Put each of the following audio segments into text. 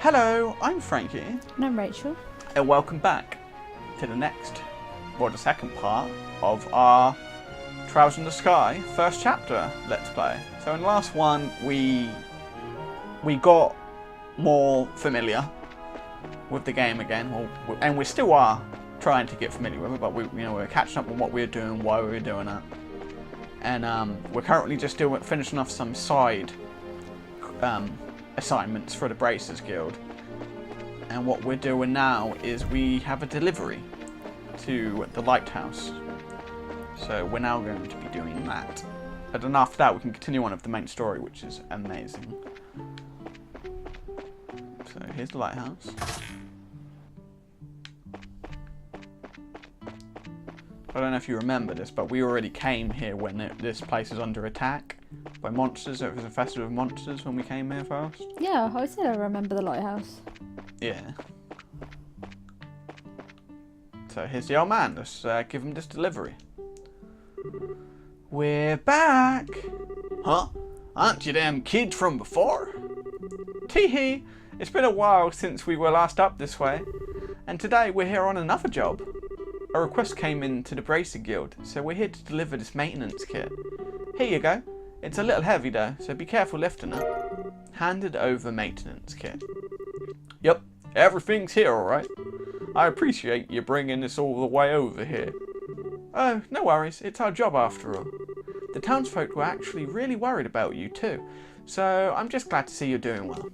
Hello, I'm Frankie. And I'm Rachel. And welcome back to the second part of our Trials in the Sky first chapter Let's Play. So in the last one, we got more familiar with the game again, and we still are trying to get familiar with it, but we're catching up on what we were doing, why we were doing it. And we're currently just finishing off some side assignments for the Bracers Guild. And what we're doing now is we have a delivery to the lighthouse. So we're now going to be doing that. And then after that we can continue on with the main story, which is amazing. So here's the lighthouse. I don't know if you remember this, but we already came here when this place was under attack by monsters. It was infested with monsters when we came here first. Yeah, I said I remember the lighthouse. Yeah. So here's the old man. Let's give him this delivery. We're back! Huh? Aren't you them kids from before? Tee-hee! It's been a while since we were last up this way, and today we're here on another job. A request came in to the Bracer Guild, so we're here to deliver this maintenance kit. Here you go. It's a little heavy though, so be careful lifting it. Handed over maintenance kit. Yep, everything's here alright. I appreciate you bringing this all the way over here. Oh, no worries, it's our job after all. The townsfolk were actually really worried about you too, so I'm just glad to see you're doing well.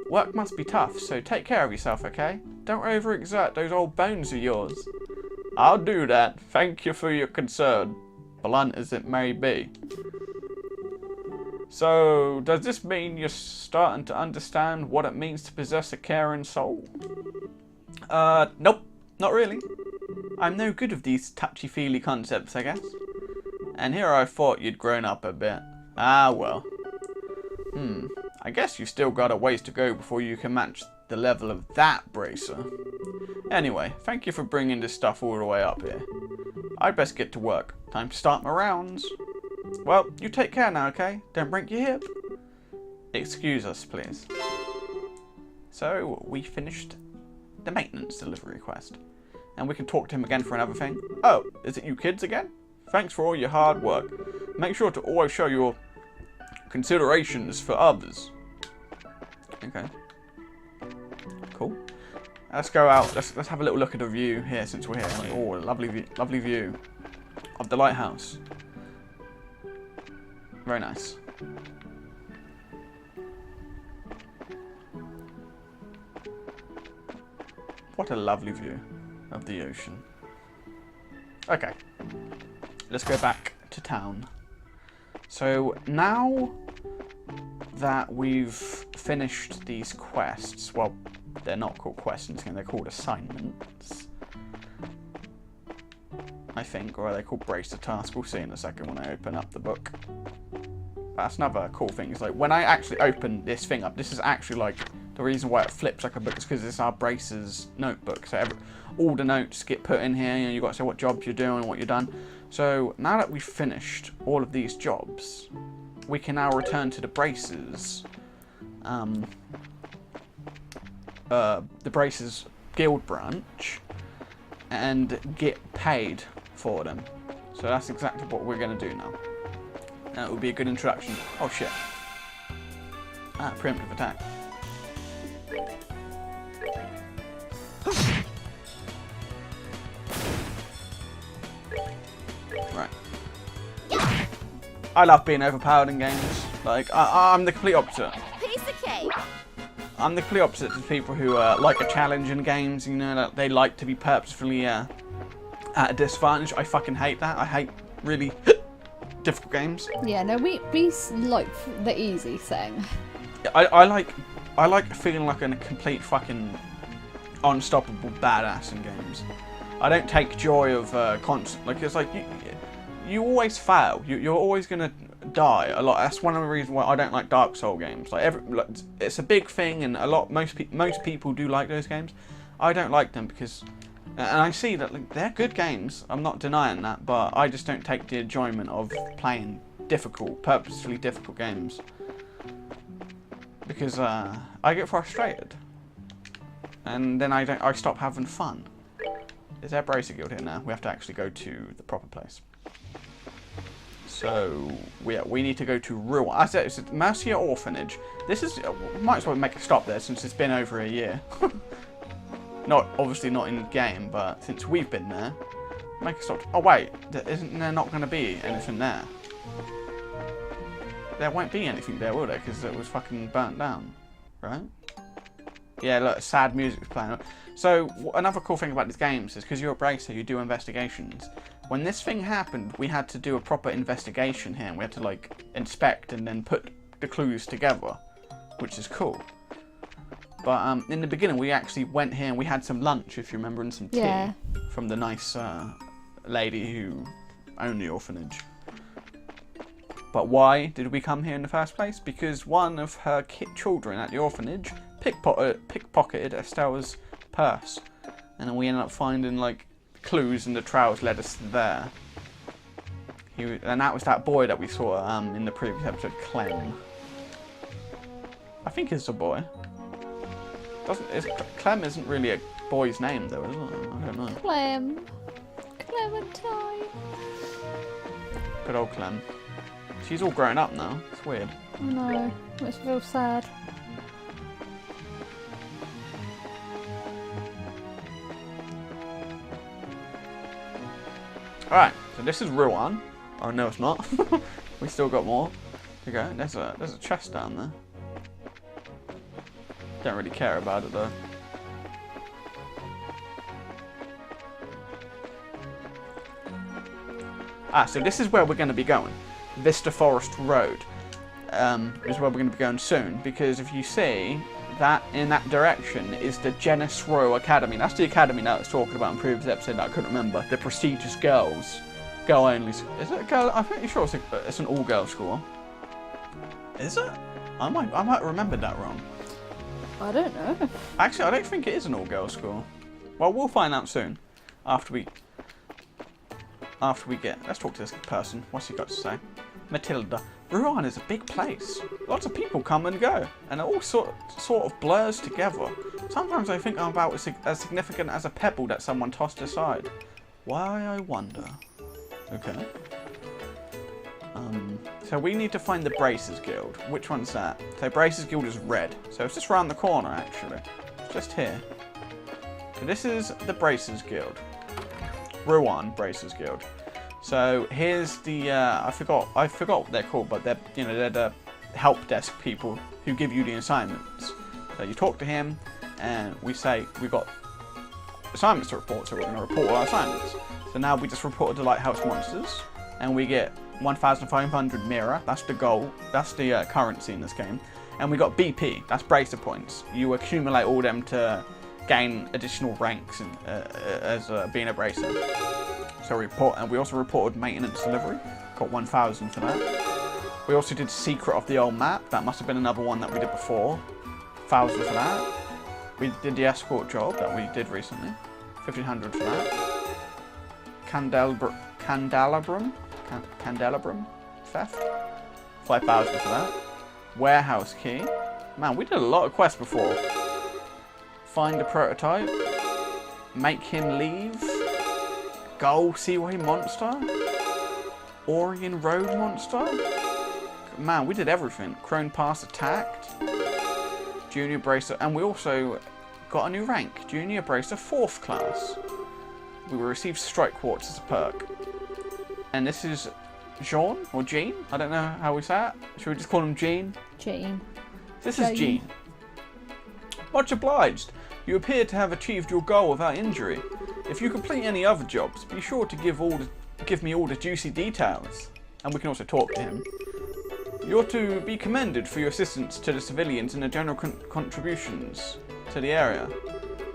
Work must be tough, so take care of yourself, okay? Don't overexert those old bones of yours. I'll do that. Thank you for your concern, blunt as it may be. So, does this mean you're starting to understand what it means to possess a caring soul? Nope, not really. I'm no good with these touchy-feely concepts, I guess. And here I thought you'd grown up a bit. Ah, well. I guess you've still got a ways to go before you can match the level of that bracer. Anyway, thank you for bringing this stuff all the way up here. I'd best get to work. Time to start my rounds. Well, you take care now, okay? Don't break your hip. Excuse us, please. So, we finished the maintenance delivery quest. And we can talk to him again for another thing. Oh, is it you kids again? Thanks for all your hard work. Make sure to always show your considerations for others. Okay. Cool. Let's go out. Let's have a little look at the view here since we're here. Oh, lovely view of the lighthouse. Very nice. What a lovely view of the ocean. Okay. Let's go back to town. So now that we've finished these quests, well, they're not called quests in this game, they're called assignments, I think, or are they called bracer tasks? We'll see in a second when I open up the book. That's another cool thing, is like when I actually open this thing up, this is actually like the reason why it flips like a book is because it's our bracers notebook. So all the notes get put in here, you've got to say what jobs you're doing and what you've done. So now that we've finished all of these jobs, we can now return to the bracers. The Bracers Guild branch and get paid for them. So that's exactly what we're going to do now. That would be a good introduction. Oh shit. Ah, preemptive attack. Right. I love being overpowered in games. Like, I'm the complete opposite. Piece of cake. I'm the complete opposite to people who like a challenge in games, you know, that they like to be purposefully at a disadvantage. I fucking hate that. I hate really difficult games. Yeah, no, we like the easy thing. I like feeling like a complete fucking unstoppable badass in games. I don't take joy of constant, like, it's like you always fail. You're always gonna die a lot. That's one of the reasons why I don't like Dark Souls games. Like it's a big thing, and most people do like those games. I don't like them because, and I see that like, they're good games. I'm not denying that, but I just don't take the enjoyment of playing purposefully difficult games because I get frustrated. and then I stop having fun. Is there a Bracer Guild here now? We have to actually go to the proper place. So we need to go to Ruin. I said it's Mercia Orphanage. This is might as well make a stop there since it's been over a year. Obviously not in the game, but since we've been there, make a stop. Oh wait, isn't there not going to be anything there? There won't be anything there, will there? Because it was fucking burnt down, right? Yeah, look, sad music's playing. So another cool thing about these games is because you're a bracer, you do investigations. When this thing happened, we had to do a proper investigation here. And we had to like inspect and then put the clues together, which is cool. But in the beginning, we actually went here and we had some lunch, if you remember, and some tea from the nice lady who owned the orphanage. But why did we come here in the first place? Because one of her children at the orphanage pickpocketed Estelle's purse, and then we ended up finding like clues, and the trails led us there. And that was that boy that we saw in the previous episode, Clem. I think it's a boy. Clem isn't really a boy's name though, is it? I don't know. Clem. Clementine. Good old Clem. She's all grown up now. It's weird. I know. It's real sad. Alright, so this is Ruan. Oh no, it's not. We still got more. Here you go. There's a chest down there. Don't really care about it though. So this is where we're going to be going. Vista Forest Road is where we're going to be going soon, because if you see that in that direction is the JENIS Royal Academy. That's the academy that I was talking about in previous episode that I couldn't remember. The prestigious girls, girl only. Is it a girl? I'm pretty sure it's an all-girls school. Is it? I might remember that wrong. I don't know. Actually, I don't think it is an all-girls school. Well, we'll find out soon. After we get... Let's talk to this person. What's he got to say? Matilda. Rouen is a big place. Lots of people come and go, and it all sort of blurs together. Sometimes I think I'm about as significant as a pebble that someone tossed aside. Why, I wonder. Okay. So we need to find the Bracers Guild. Which one's that? So Bracers Guild is red. So it's just round the corner, actually. It's just here. So this is the Bracers Guild. Rouen Bracers Guild. So here's the I forgot what they're called, but they're the help desk people who give you the assignments. So you talk to him, and we say we've got assignments to report, so we're going to report all our assignments. So now we just reported the lighthouse monsters, and we get 1,500 mirror. That's the goal. That's the currency in this game. And we got BP. That's bracer points. You accumulate all them to gain additional ranks as being a bracer. So we also reported maintenance delivery. Got 1,000 for that. We also did secret of the old map. That must have been another one that we did before. 1,000 for that. We did the escort job that we did recently. 1,500 for that. Candelabrum theft. 5,000 for that. Warehouse key. Man, we did a lot of quests before. Find a prototype. Make him leave. Goal Seaway Monster. Orient Road Monster. Man, we did everything. Crone Pass attacked. Junior Bracer. And we also got a new rank. Junior Bracer 4th class. We will receive Strike Quartz as a perk. And this is Jean or Jean? I don't know how we say it. Should we just call him Jean? Jean. This is Jean. Much obliged. You appear to have achieved your goal without injury. If you complete any other jobs, be sure to give me all the juicy details. And we can also talk to him. You're to be commended for your assistance to the civilians and the general contributions to the area.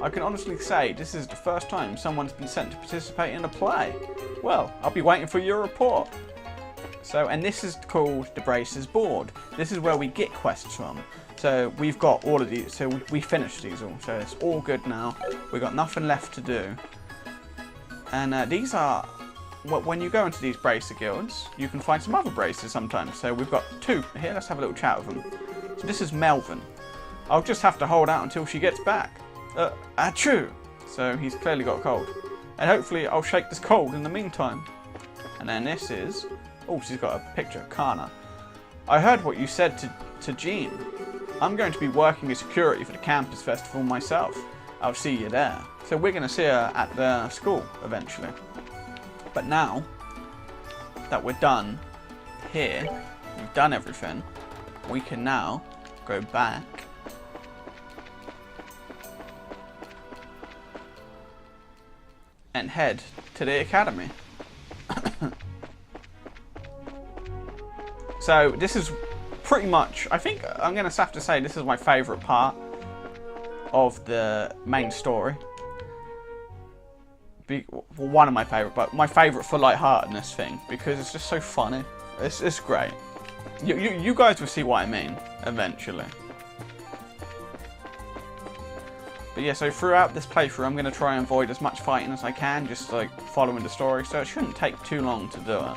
I can honestly say this is the first time someone's been sent to participate in a play. Well, I'll be waiting for your report. So, and this is called the Bracers Board. This is where we get quests from. So we've got all of these, so we finished these all. So it's all good now. We've got nothing left to do. And these are, when you go into these bracer guilds, you can find some other bracers sometimes. So we've got 2 here, let's have a little chat with them. So this is Melvin. I'll just have to hold out until she gets back. Achoo! So he's clearly got a cold. And hopefully I'll shake this cold in the meantime. And then this is... Oh, she's got a picture of Kana. I heard what you said to Jean. I'm going to be working as security for the campus festival myself. I'll see you there. So we're going to see her at the school eventually. But now that we're done here, we've done everything, we can now go back and head to the academy. So this is pretty much, I think I'm going to have to say this is my favourite part of the main story. One of my favourite, but my favourite for lightheartedness thing, because it's just so funny. It's great. You guys will see what I mean eventually. But yeah, so throughout this playthrough, I'm going to try and avoid as much fighting as I can, just like following the story, so it shouldn't take too long to do it.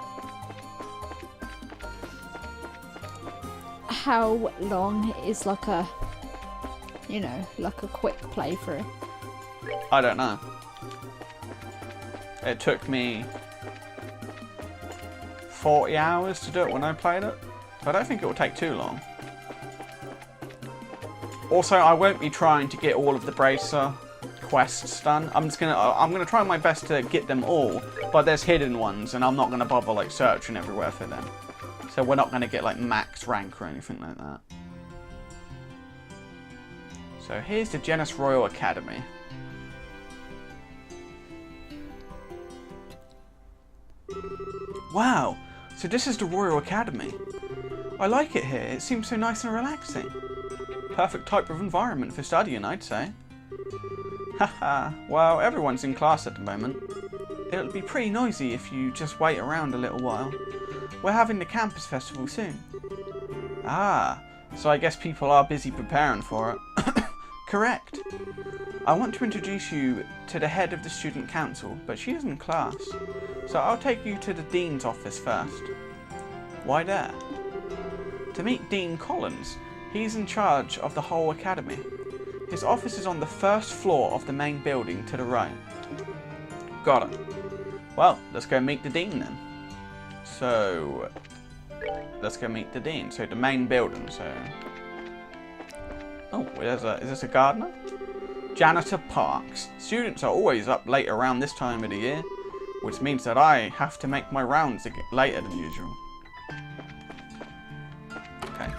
How long is like a, you know, like a quick playthrough? I don't know. It took me 40 hours to do it when I played it, so I don't think it will take too long. Also, I won't be trying to get all of the Bracer quests done. I'm gonna try my best to get them all, but there's hidden ones, and I'm not gonna bother like searching everywhere for them. So we're not gonna get like max rank or anything like that. So here's the JENIS Royal Academy. Wow, so this is the Royal Academy. I like it here. It seems so nice and relaxing. Perfect type of environment for studying, I'd say. Haha, well, everyone's in class at the moment. It'll be pretty noisy if you just wait around a little while. We're having the campus festival soon. Ah, so I guess people are busy preparing for it. Correct. I want to introduce you to the head of the student council, but she is in class. So I'll take you to the dean's office first. Why there? To meet Dean Collins. He's in charge of the whole academy. His office is on the first floor of the main building to the right. Got it. Well, let's go meet the dean then. So, let's go meet the dean. So the main building, so... Oh, is this a gardener? Janitor Parks. Students are always up late around this time of the year, which means that I have to make my rounds later than usual. Okay.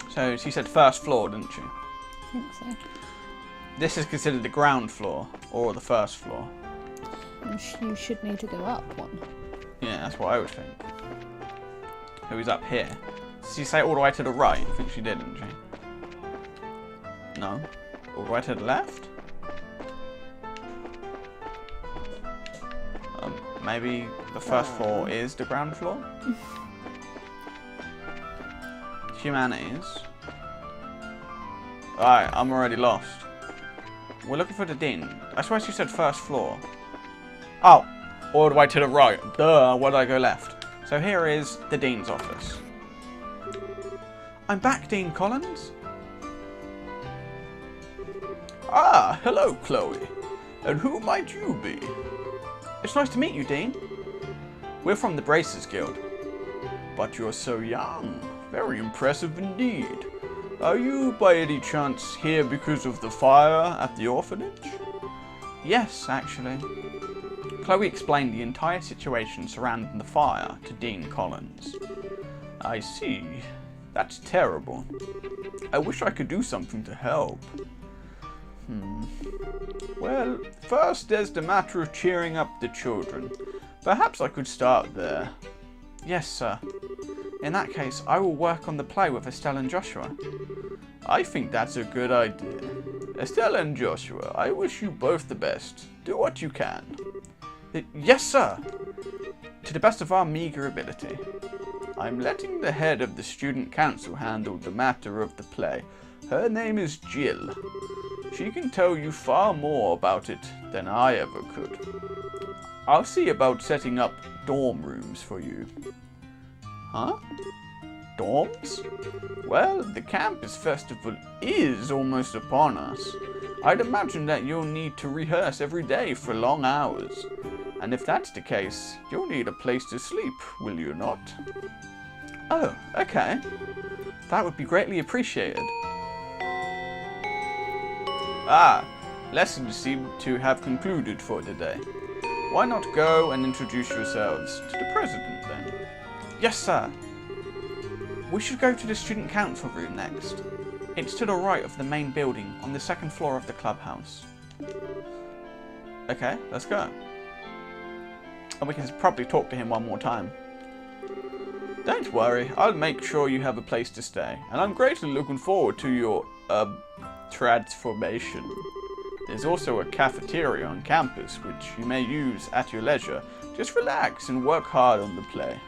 So she said first floor, didn't she? I think so. This is considered the ground floor, or the first floor. You should need to go up one. Yeah, that's what I would think. Who's up here? Did she say all the way to the right? I think she did, didn't she? No. All the way to the left? Maybe the first floor is the ground floor? Humanities. Alright, I'm already lost. We're looking for the dean. I swear she said first floor. Oh, all the way to the right. Duh, why did I go left? So here is the dean's office. I'm back, Dean Collins. Ah, hello, Chloe. And who might you be? It's nice to meet you, Dean. We're from the Bracers Guild. But you're so young. Very impressive indeed. Are you, by any chance, here because of the fire at the orphanage? Yes, actually. Chloe explained the entire situation surrounding the fire to Dean Collins. I see. That's terrible. I wish I could do something to help. Well, first there's the matter of cheering up the children. Perhaps I could start there. Yes, sir. In that case, I will work on the play with Estelle and Joshua. I think that's a good idea. Estelle and Joshua, I wish you both the best. Do what you can. Yes, sir. To the best of our meager ability. I'm letting the head of the student council handle the matter of the play. Her name is Jill. She can tell you far more about it than I ever could. I'll see about setting up dorm rooms for you. Huh? Dorms? Well, the campus festival is almost upon us. I'd imagine that you'll need to rehearse every day for long hours. And if that's the case, you'll need a place to sleep, will you not? Oh, okay. That would be greatly appreciated. Ah, lessons seem to have concluded for today. Why not go and introduce yourselves to the president then? Yes, sir. We should go to the student council room next. It's to the right of the main building on the second floor of the clubhouse. Okay, let's go. And we can probably talk to him one more time. Don't worry, I'll make sure you have a place to stay. And I'm greatly looking forward to your, transformation. There's also a cafeteria on campus, which you may use at your leisure. Just relax and work hard on the play.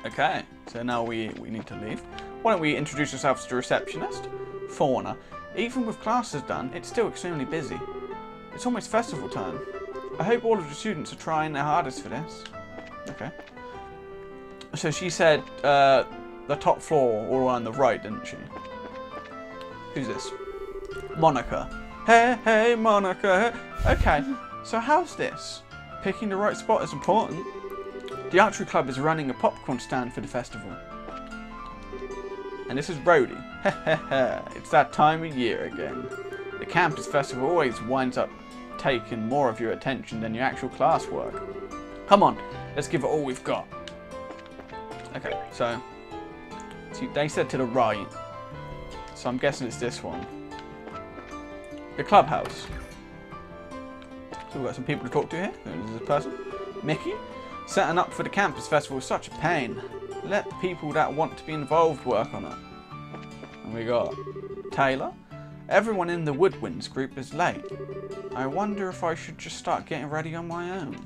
Okay, so now we need to leave. Why don't we introduce ourselves to the receptionist? Fauna. Even with classes done, it's still extremely busy. It's almost festival time. I hope all of the students are trying their hardest for this. Okay. So she said the top floor all on the right, didn't she? Who's this? Monica. Hey, Monica. Okay, so how's this? Picking the right spot is important. The archery club is running a popcorn stand for the festival. And this is Brody. It's that time of year again. The campus festival always winds up taking more of your attention than your actual classwork. Come on, let's give it all we've got. Okay, so they said to the right. So I'm guessing it's this one. The clubhouse. So we've got some people to talk to here. There's this person. Mickey. Setting up for the campus festival is such a pain. Let the people that want to be involved work on it. And we got Taylor. Everyone in the Woodwinds group is late. I wonder if I should just start getting ready on my own.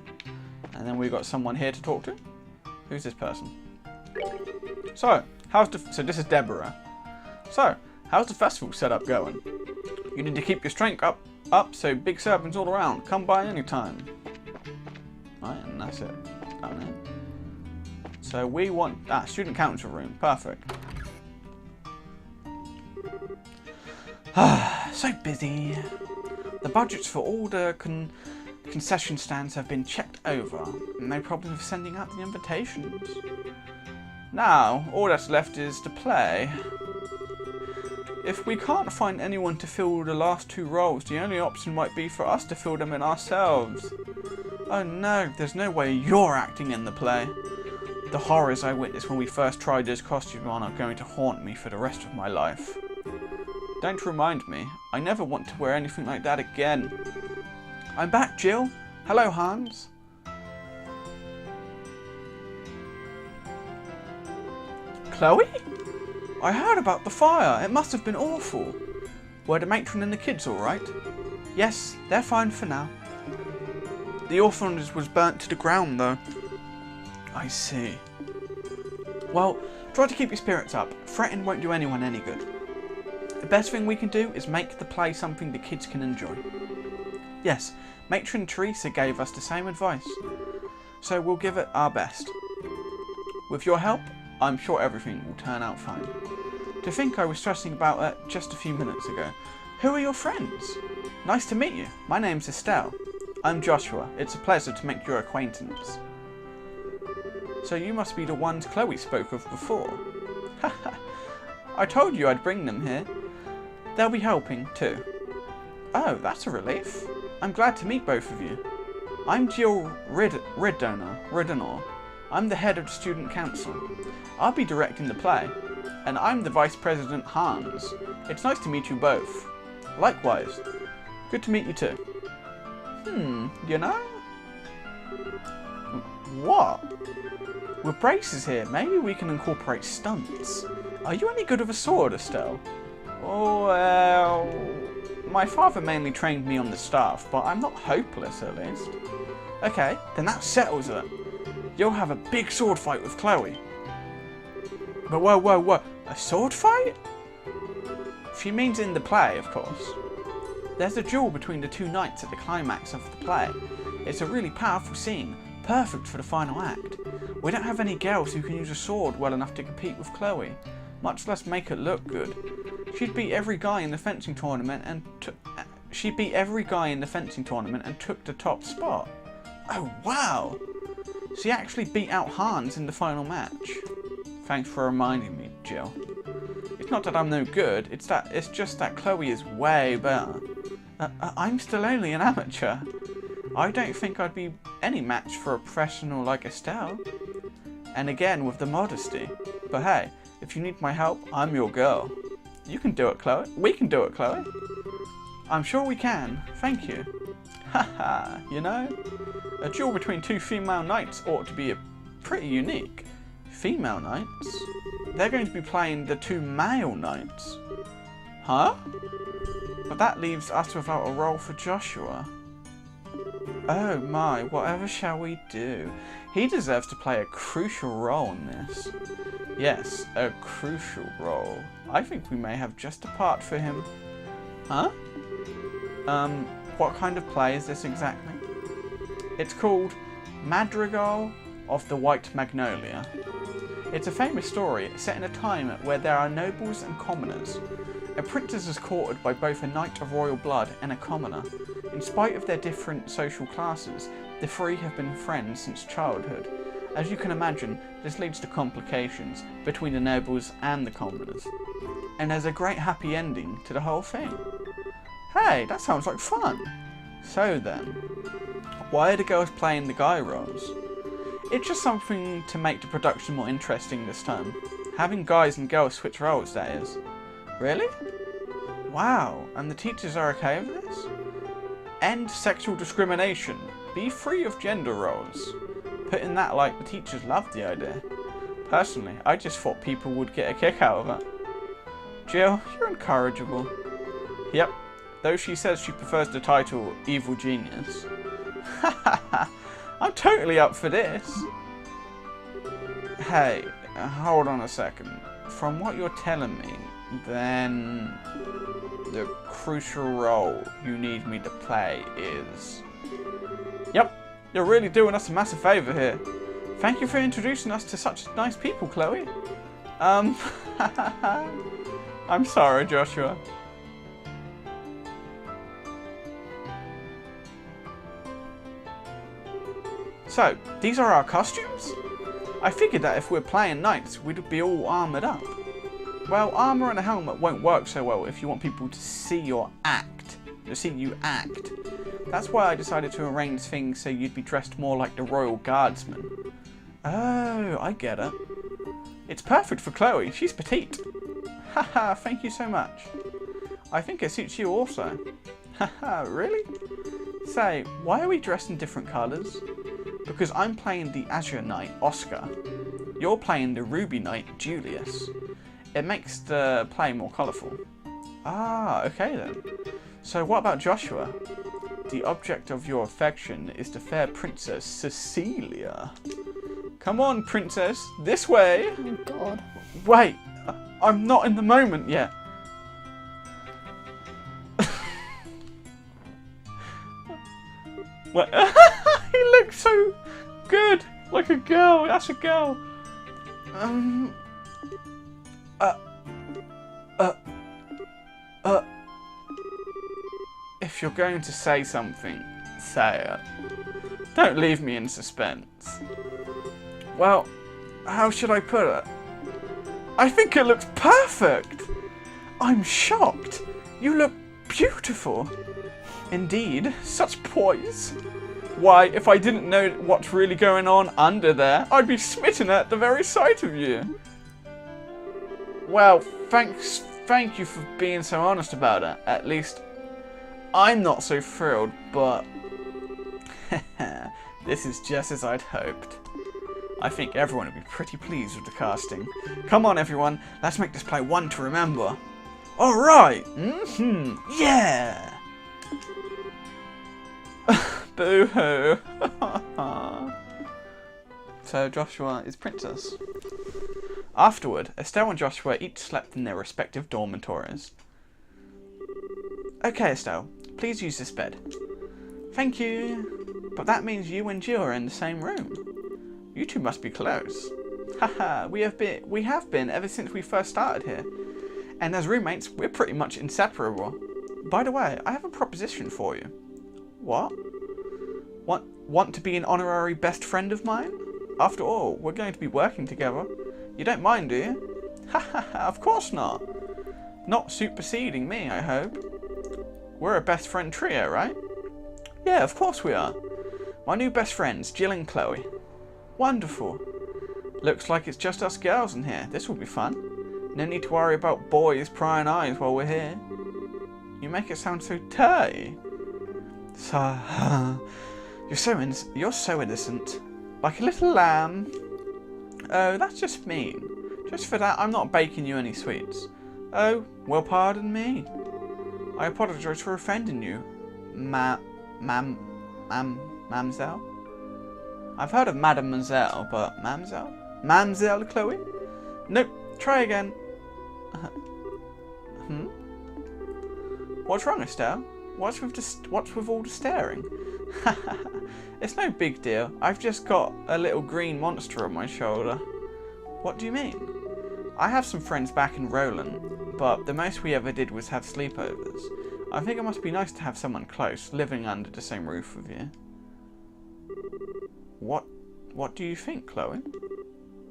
And then we got someone here to talk to. Who's this person? So this is Deborah. So, how's the festival setup going? You need to keep your strength up, so big servants all around. Come by anytime. Right, and that's it. Down there. So we want that student council room. Perfect. So busy. The budgets for all the concession stands have been checked over. No problem with sending out the invitations. Now, all that's left is to play. If we can't find anyone to fill the last two roles, the only option might be for us to fill them in ourselves. Oh no, there's no way you're acting in the play. The horrors I witnessed when we first tried this costume on are going to haunt me for the rest of my life. Don't remind me. I never want to wear anything like that again. I'm back, Jill. Hello, Hans. Chloe? I heard about the fire. It must have been awful. Were the matron and the kids all right? Yes, they're fine for now. The orphanage was burnt to the ground, though. I see. Well, try to keep your spirits up. Fretting won't do anyone any good. The best thing we can do is make the play something the kids can enjoy. Yes, Matron Teresa gave us the same advice. So we'll give it our best. With your help, I'm sure everything will turn out fine. To think I was stressing about it just a few minutes ago. Who are your friends? Nice to meet you. My name's Estelle. I'm Joshua. It's a pleasure to make your acquaintance. So you must be the ones Chloe spoke of before. I told you I'd bring them here. They'll be helping too. Oh, that's a relief. I'm glad to meet both of you. I'm Jill Riddenor. I'm the head of the student council. I'll be directing the play. And I'm the vice president, Hans. It's nice to meet you both. Likewise. Good to meet you too. You know? What? With braces here, maybe we can incorporate stunts. Are you any good with a sword, Estelle? Oh, well... My father mainly trained me on the staff, but I'm not hopeless, at least. Okay, then that settles it. You'll have a big sword fight with Chloe. But whoa, a sword fight? She means in the play, of course. There's a duel between the two knights at the climax of the play. It's a really powerful scene, perfect for the final act. We don't have any girls who can use a sword well enough to compete with Chloe, much less make it look good. She'd beat every guy in the fencing tournament and she beat every guy in the fencing tournament and took the top spot. Oh wow! She actually beat out Hans in the final match. Thanks for reminding me, Jill. It's not that I'm no good, it's just that Chloe is way better. I'm still only an amateur. I don't think I'd be any match for a professional like Estelle. And again, with the modesty. But hey, if you need my help, I'm your girl. You can do it, Chloe. We can do it, Chloe. I'm sure we can. Thank you. Haha, you know, a duel between two female knights ought to be pretty unique. Female knights? They're going to be playing the two male knights. Huh? But that leaves us without a role for Joshua. Oh my, whatever shall we do? He deserves to play a crucial role in this. Yes, a crucial role. I think we may have just a part for him. Huh? What kind of play is this exactly? It's called Madrigal of the White Magnolia. It's a famous story set in a time where there are nobles and commoners. A princess is courted by both a knight of royal blood and a commoner. In spite of their different social classes, the three have been friends since childhood. As you can imagine, this leads to complications between the nobles and the commoners. And there's a great happy ending to the whole thing. Hey, that sounds like fun! So then, why are the girls playing the guy roles? It's just something to make the production more interesting this time. Having guys and girls switch roles, that is. Really? Wow, and the teachers are okay with this? End sexual discrimination. Be free of gender roles. Putting that like the teachers loved the idea. Personally, I just thought people would get a kick out of it. Jill, you're incorrigible. Yep, though she says she prefers the title Evil Genius. I'm totally up for this. Hey, hold on a second. From what you're telling me, then the crucial role you need me to play is... Yep, you're really doing us a massive favour here. Thank you for introducing us to such nice people, Chloe. I'm sorry, Joshua. So, these are our costumes? I figured that if we're playing knights, we'd be all armoured up. Well, armour and a helmet won't work so well if you want people to see you act. That's why I decided to arrange things so you'd be dressed more like the Royal Guardsman. Oh, I get it. It's perfect for Chloe, she's petite. Haha, thank you so much. I think it suits you also. Haha, really? Say, why are we dressed in different colours? Because I'm playing the Azure Knight, Oscar. You're playing the Ruby Knight, Julius. It makes the play more colourful. Ah, okay then. So what about Joshua? The object of your affection is the fair princess Cecilia. Come on, princess, this way! Oh god. Wait, I'm not in the moment yet. What? He looks so good, like a girl. That's a girl. If you're going to say something, say it. Don't leave me in suspense. Well, how should I put it? I think it looks perfect. I'm shocked. You look beautiful. Indeed, such poise. Why, if I didn't know what's really going on under there, I'd be smitten at the very sight of you. Well, thank you for being so honest about it. At least, I'm not so thrilled, but this is just as I'd hoped. I think everyone would be pretty pleased with the casting. Come on, everyone, let's make this play one to remember. Alright! Yeah! Boo-hoo! So Joshua is princess. Afterward, Estelle and Joshua each slept in their respective dormitories. Okay, Estelle, please use this bed. Thank you. But that means you and Jill are in the same room. You two must be close. Haha, we have been ever since we first started here. And as roommates, we're pretty much inseparable. By the way, I have a proposition for you. What? Want to be an honorary best friend of mine? After all, we're going to be working together. You don't mind, do you? Ha ha ha, of course not. Not superseding me, I hope. We're a best friend trio, right? Yeah, of course we are. My new best friends, Jill and Chloe. Wonderful. Looks like it's just us girls in here. This will be fun. No need to worry about boys prying eyes while we're here. You make it sound so dirty. You're so innocent. Like a little lamb. Oh, that's just mean. Just for that, I'm not baking you any sweets. Oh, well, pardon me. I apologise for offending you, Mamselle? I've heard of Mademoiselle, but Mamselle? Mamselle Chloe? Nope, try again. What's wrong, Estelle? What's with all the staring? It's no big deal. I've just got a little green monster on my shoulder. What do you mean? I have some friends back in Roland, but the most we ever did was have sleepovers. I think it must be nice to have someone close, living under the same roof with you. What do you think, Chloe?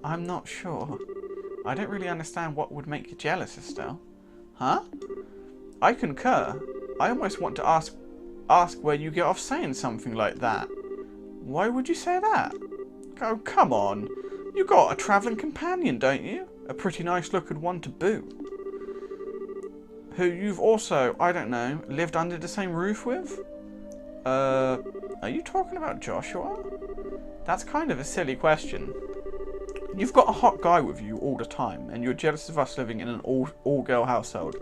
I'm not sure. I don't really understand what would make you jealous, Estelle. Huh? I concur. I almost want to ask where you get off saying something like that. Why would you say that? Oh, come on. You got a travelling companion, don't you? A pretty nice looking one to boot. Who you've also, I don't know, lived under the same roof with? Are you talking about Joshua? That's kind of a silly question. You've got a hot guy with you all the time, and you're jealous of us living in an all-girl household.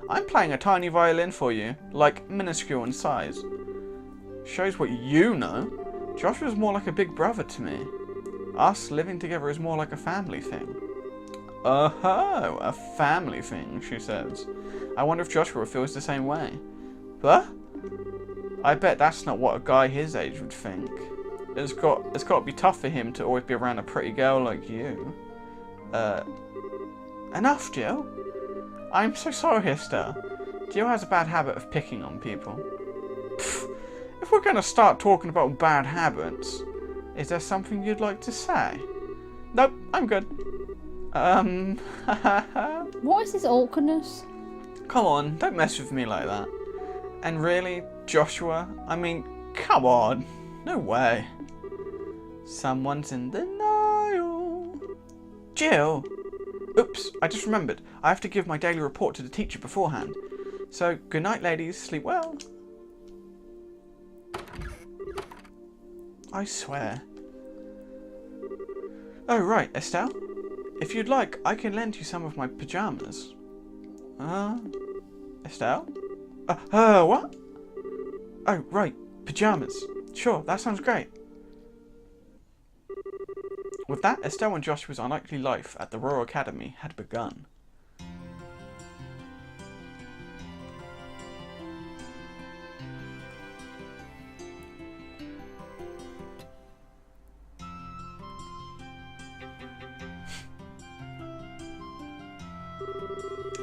I'm playing a tiny violin for you, like minuscule in size. Shows what you know. Joshua's more like a big brother to me. Us living together is more like a family thing. Oh, a family thing, she says. I wonder if Joshua feels the same way. What? I bet that's not what a guy his age would think. It's got to be tough for him to always be around a pretty girl like you. Enough, Jill. I'm so sorry, Estelle. Jill has a bad habit of picking on people. Pfft, if we're going to start talking about bad habits, is there something you'd like to say? Nope, I'm good. What is this awkwardness? Come on, don't mess with me like that. And really, Joshua, I mean, come on. No way. Someone's in denial. Jill! Oops, I just remembered. I have to give my daily report to the teacher beforehand. So, good night, ladies. Sleep well. I swear. Oh, right, Estelle. If you'd like, I can lend you some of my pyjamas. Estelle? What? Oh, right, pyjamas. Sure, that sounds great. With that, Estelle and Joshua's unlikely life at the Royal Academy had begun.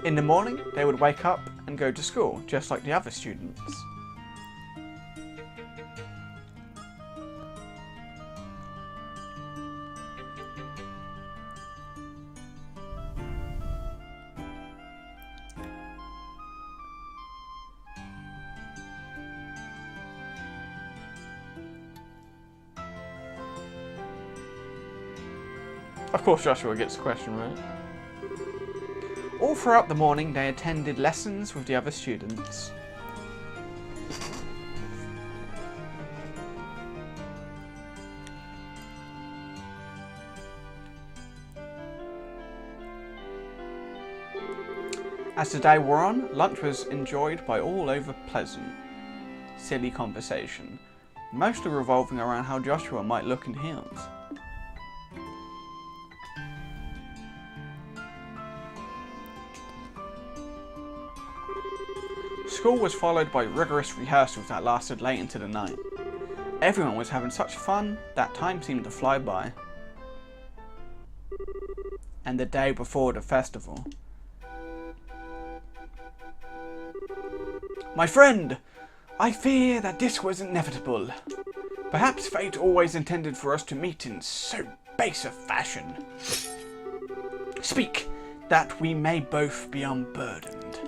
In the morning, they would wake up and go to school, just like the other students. Of course Joshua gets the question right. All throughout the morning they attended lessons with the other students. As the day wore on, lunch was enjoyed by all over pleasant, silly conversation, mostly revolving around how Joshua might look in heels. School was followed by rigorous rehearsals that lasted late into the night. Everyone was having such fun that time seemed to fly by. And the day before the festival. My friend, I fear that this was inevitable. Perhaps fate always intended for us to meet in so base a fashion. Speak, that we may both be unburdened.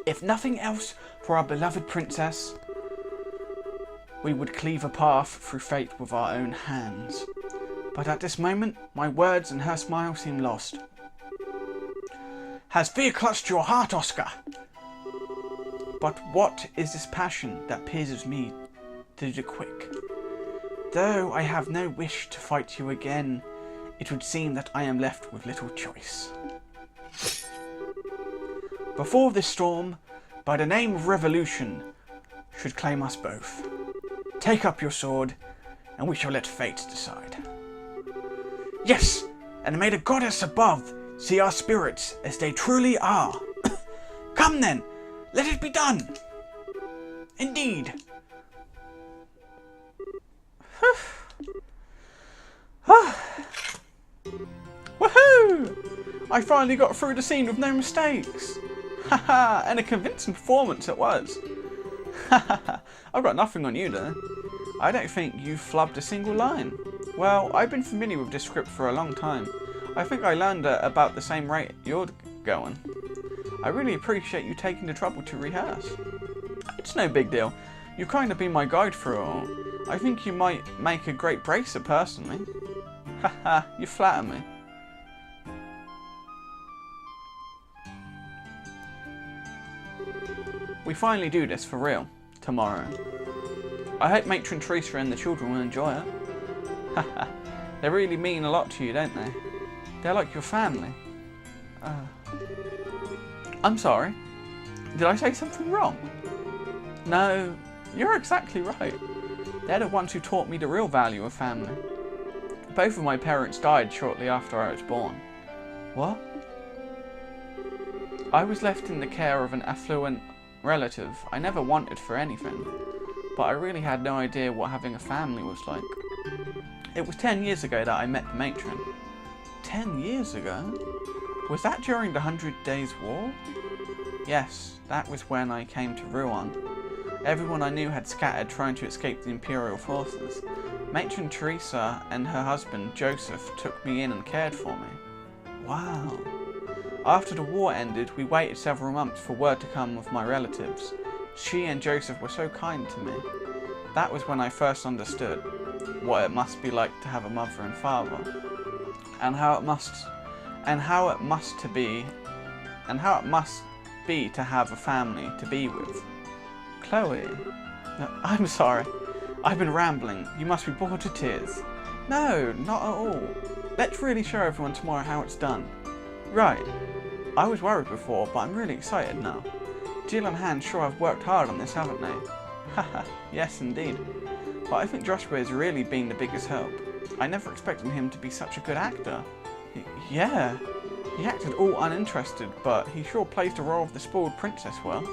If nothing else for our beloved princess, we would cleave a path through fate with our own hands. But at this moment, my words and her smile seem lost. Has fear clutched your heart, Oscar? But what is this passion that pierces me to the quick? Though I have no wish to fight you again, it would seem that I am left with little choice. Before this storm, by the name of revolution, should claim us both. Take up your sword, and we shall let fate decide. Yes, and may the goddess above see our spirits as they truly are. Come then, let it be done. Indeed. Woohoo! I finally got through the scene with no mistakes. Haha, and a convincing performance it was. Haha, I've got nothing on you there. I don't think you've flubbed a single line. Well, I've been familiar with this script for a long time. I think I learned at about the same rate you're going. I really appreciate you taking the trouble to rehearse. It's no big deal. You've kind of been my guide through it all. I think you might make a great bracer personally. Haha, you flatter me. We finally do this for real, tomorrow. I hope Matron Teresa and the children will enjoy it. Haha, they really mean a lot to you, don't they? They're like your family. I'm sorry. Did I say something wrong? No, you're exactly right. They're the ones who taught me the real value of family. Both of my parents died shortly after I was born. What? I was left in the care of an affluent relative I never wanted for anything, but I really had no idea what having a family was like. It was 10 years ago that I met the matron. 10 years ago? Was that during the 100 Days War? Yes, that was when I came to Rouen. Everyone I knew had scattered trying to escape the Imperial forces. Matron Teresa and her husband Joseph took me in and cared for me. Wow. After the war ended, we waited several months for word to come with my relatives. She and Joseph were so kind to me. That was when I first understood what it must be like to have a mother and father, and how it must be to have a family to be with. Chloe, no, I'm sorry. I've been rambling. You must be bored to tears. No, not at all. Let's really show everyone tomorrow how it's done. Right. I was worried before, but I'm really excited now. Jill and Han sure have worked hard on this, haven't they? Haha, yes indeed. But I think Joshua has really been the biggest help. I never expected him to be such a good actor. Yeah, he acted all uninterested, but he sure plays the role of the spoiled princess well.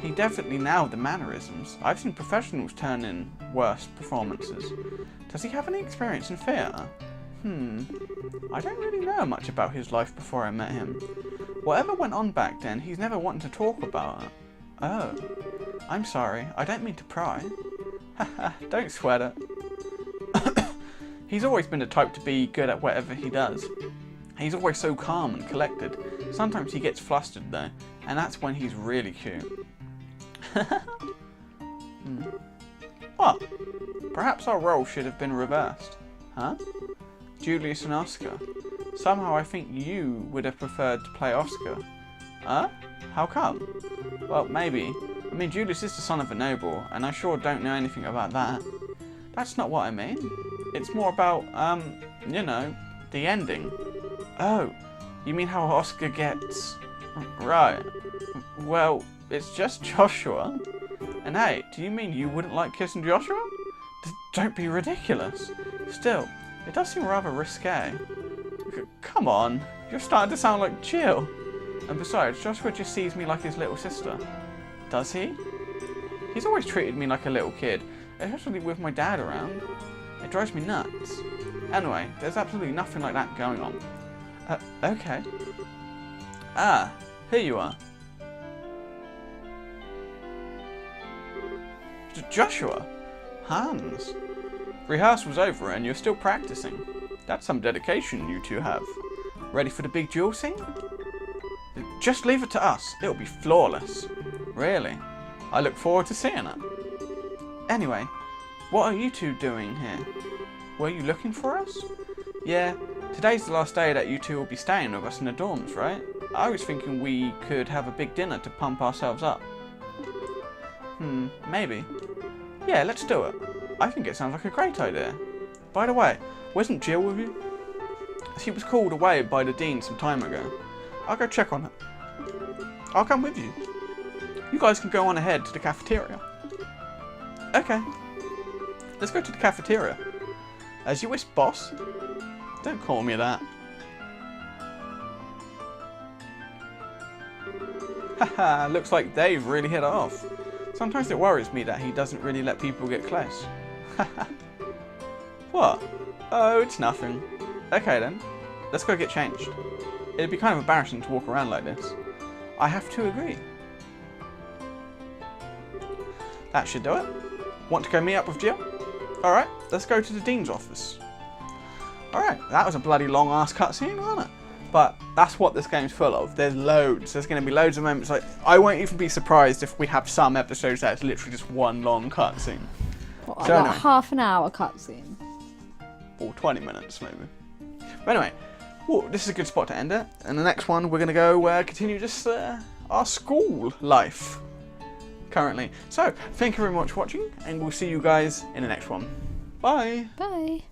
He definitely nailed the mannerisms. I've seen professionals turn in worse performances. Does he have any experience in theatre? I don't really know much about his life before I met him. Whatever went on back then, he's never wanted to talk about it. Oh, I'm sorry, I don't mean to pry. Haha, don't sweat it. He's always been the type to be good at whatever he does. He's always so calm and collected. Sometimes he gets flustered though, and that's when he's really cute. What? Perhaps our roles should have been reversed. Huh? Julius and Oscar. Somehow I think you would have preferred to play Oscar. Huh? How come? Well, maybe. I mean, Julius is the son of a noble, and I sure don't know anything about that. That's not what I mean. It's more about, you know, the ending. Oh, you mean how Oscar gets... Right. Well, it's just Joshua. And hey, do you mean you wouldn't like kissing Joshua? Don't be ridiculous. Still, it does seem rather risque. Come on, you're starting to sound like Jill. And besides, Joshua just sees me like his little sister. Does he? He's always treated me like a little kid, especially with my dad around. It drives me nuts. Anyway, there's absolutely nothing like that going on. Okay. Ah, here you are. Joshua? Hans? Rehearsal's over and you're still practicing. That's some dedication you two have. Ready for the big duel scene? Just leave it to us. It'll be flawless. Really? I look forward to seeing it. Anyway, what are you two doing here? Were you looking for us? Yeah, today's the last day that you two will be staying with us in the dorms, right? I was thinking we could have a big dinner to pump ourselves up. Maybe. Yeah, let's do it. I think it sounds like a great idea. By the way, wasn't Jill with you? She was called away by the dean some time ago. I'll go check on her. I'll come with you. You guys can go on ahead to the cafeteria. Okay. Let's go to the cafeteria. As you wish, boss. Don't call me that. Haha, looks like they've really hit it off. Sometimes it worries me that he doesn't really let people get close. Haha. What? Oh, it's nothing. Okay then, let's go get changed. It'd be kind of embarrassing to walk around like this. I have to agree. That should do it. Want to go meet up with Jill? Alright, let's go to the dean's office. Alright, that was a bloody long ass cutscene, wasn't it? But that's what this game's full of. There's loads. There's going to be loads of moments. Like, I won't even be surprised if we have some episodes that's literally just one long cutscene. What, So like anyway. half an hour cutscene? Or 20 minutes maybe. But anyway, this is a good spot to end it. And the next one, we're going to go continue just our school life currently. So, thank you very much for watching, and we'll see you guys in the next one. Bye! Bye.